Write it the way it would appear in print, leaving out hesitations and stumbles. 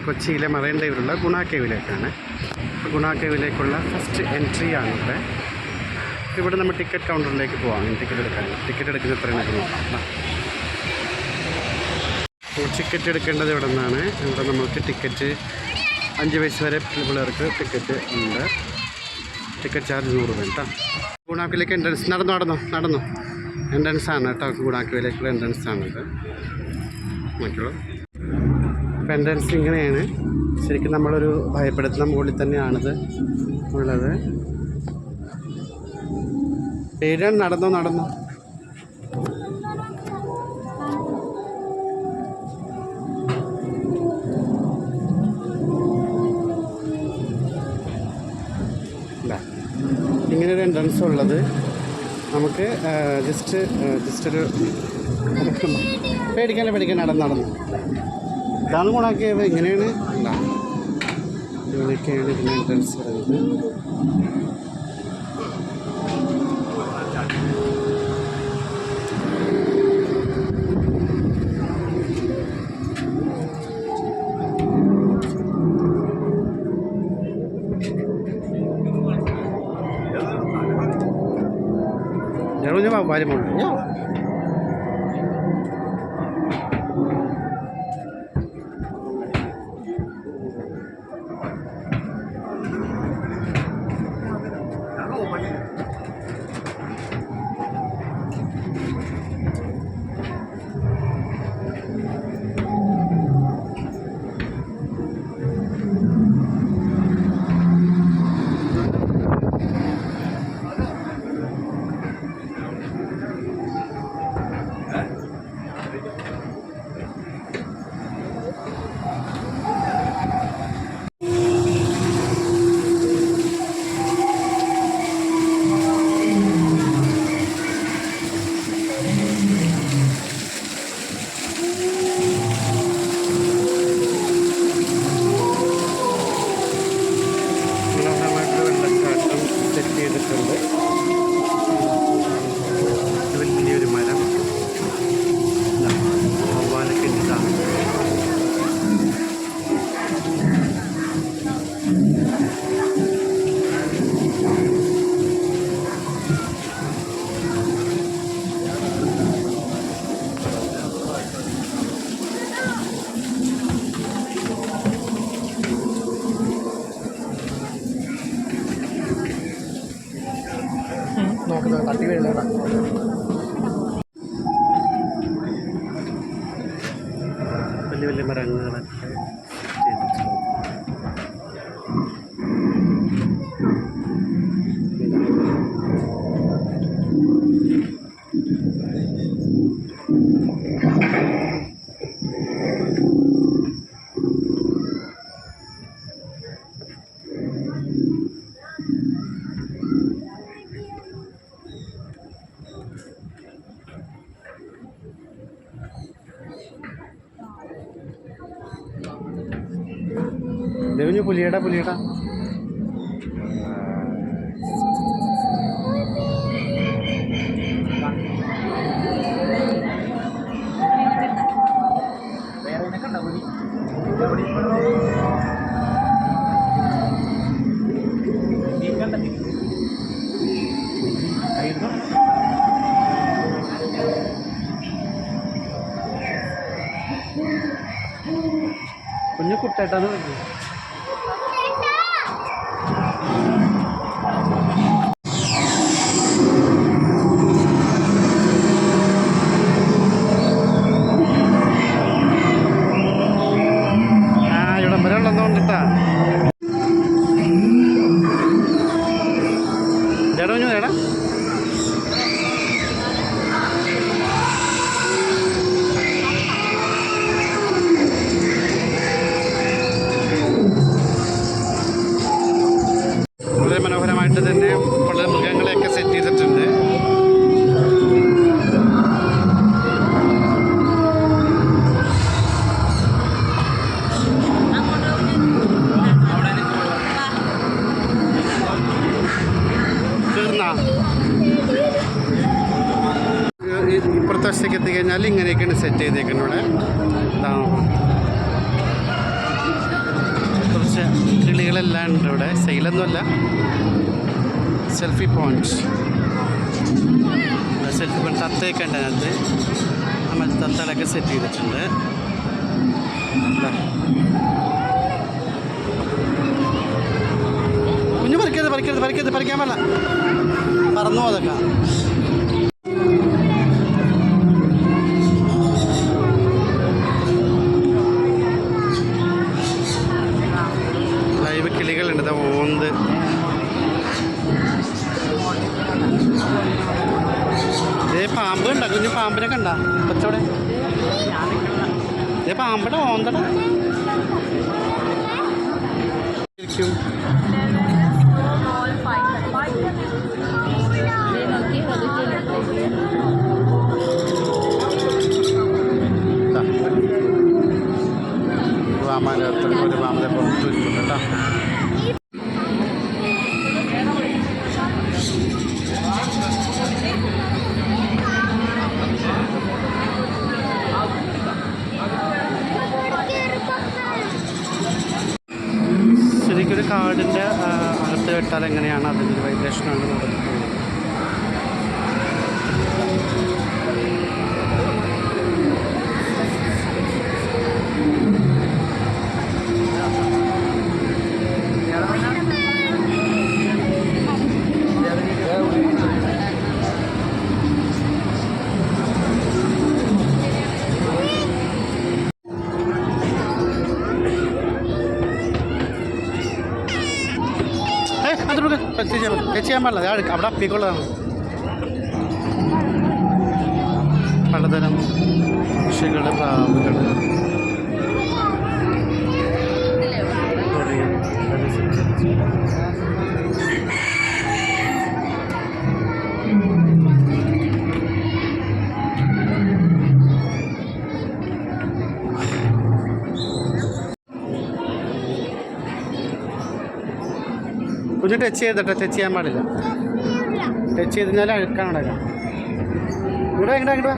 കൊച്ചിയിലെ മറൈൻ ഡ്രൈവിലുള്ള ഗുണ കേവിലേക്കാണ്. ഗുണ കേവിലേക്കുള്ള ഫസ്റ്റ് എൻട്രി ആണിവിടെ. ഇവിടെ നമ്മൾ ടിക്കറ്റ് കൗണ്ടറിലേക്ക് പോകാം. ടിക്കറ്റ് എടുക്കുന്ന എത്രയാണ് നോക്കാം. ടിക്കറ്റ് എടുക്കേണ്ടത് ഇവിടെ നിന്നാണ്. ഇവിടെ നമുക്ക് ടിക്കറ്റ് 5 വയസ്സ് വരെ പിള്ളേർക്ക് ടിക്കറ്റ് ഉണ്ട്. ടിക്കറ്റ് ചാർജ് 100 രൂപ കേട്ടോ. ഗുണാക്കിലേക്ക് എൻട്രൻസ് നടന്നു എൻട്രൻസ് ആണ് കേട്ടോ. ഗുണാക്കിലേക്കുള്ള എൻട്രൻസ് ആണിത്. നോക്കിയോളൂ. ഇപ്പം എൻട്രൻസ് ഇങ്ങനെയാണ്. ശരിക്കും നമ്മളൊരു ഭയപ്പെടുത്തുന്ന മുകളിൽ തന്നെയാണിത് ഉള്ളത്. പേരാണ്. നടന്നു ഇങ്ങനൊരു എൻട്രൻസ് ഉള്ളത്. നമുക്ക് ജസ്റ്റ് ഒരു പേടിക്കാൻ നടന്നു ഇതാണ് ഗുണാക്കിയത്. ഇങ്ങനെയാണ് ഇങ്ങനെയൊക്കെയാണ് ഇതിൻ്റെ എൻട്രൻസ് വരുന്നത്. ഞാൻ കാര്യമുണ്ട്. വലിയൊരു മരം വവ്വാലൊക്കെ ഇതാണ്. നോക്കുന്നത് തട്ടി വീഴില്ല. വലിയ മരങ്ങളൊക്കെ ചെയ്തിട്ടുണ്ട്. ദേവഞ്ഞു പുലിയടാ കുഞ്ഞു കുട്ടേട്ടാന്ന് പറഞ്ഞു. ഇവിടം വരെ ഉള്ളതുകൊണ്ടിട്ടാ ചേട്ടാ ചേട്ടാ വളരെ മനോഹരമായിട്ട് തന്നെ വളരെ മൃഗങ്ങളെയൊക്കെ സെറ്റ് ചെയ്തിട്ടുണ്ട്. ഇപ്പുറത്തെ വശത്തേക്ക് എത്തിക്കഴിഞ്ഞാൽ ഇങ്ങനെയൊക്കെയാണ് സെറ്റ് ചെയ്തേക്കുന്നത്. ഇവിടെ കിളികളെല്ലാം ഉണ്ട് ഇവിടെ. സെയിലൊന്നുമല്ല, സെൽഫി പോയിന്റ്. സെൽഫി പോയിന്റ് തത്തയൊക്കെ ഉണ്ട് അതിനകത്ത്. നമ്മൾ തത്തകളൊക്കെ സെറ്റ് ചെയ്തിട്ടുണ്ട്. കുഞ്ഞു പറിക്കാൻ പാടില്ല, പറന്നു അതൊക്കെ. ലൈവ് കിളികളുണ്ട്, ഇതാ ഓന്ത്. ഇതേ പാമ്പ് ഉണ്ടോ? കുഞ്ഞു പാമ്പിനെ കണ്ട കൊച്ചോടെ? ഇതേ പാമ്പട ഓന്തട ശരിക്കും. വാമാൻ്റെ ഒരു വാമനെ പുറത്ത് വരുന്നുണ്ട് കേട്ടോ. ശരിക്കൊരു കാടിൻ്റെ അകത്ത് വിട്ടാൽ എങ്ങനെയാണ് അതിൻ്റെ ഒരു വൈബ്രേഷനാണ് നടക്കുന്നത്. ടച്ച് ചെയ്യാൻ പാടില്ല, അവിടെ അപ്പിക്കൊള്ളതാണ്. പലതരം പക്ഷികൾ, പ്രാവുകൾ കുഞ്ഞ് ടച്ച് ചെയ്തിട്ട് ടച്ച് ചെയ്യാൻ പാടില്ല. ടച്ച് ചെയ്ത് കഴിഞ്ഞാൽ അഴുക്കാണ് ഉണ്ടാക്കാം. ഇവിടെ എങ്ങോട്ടാ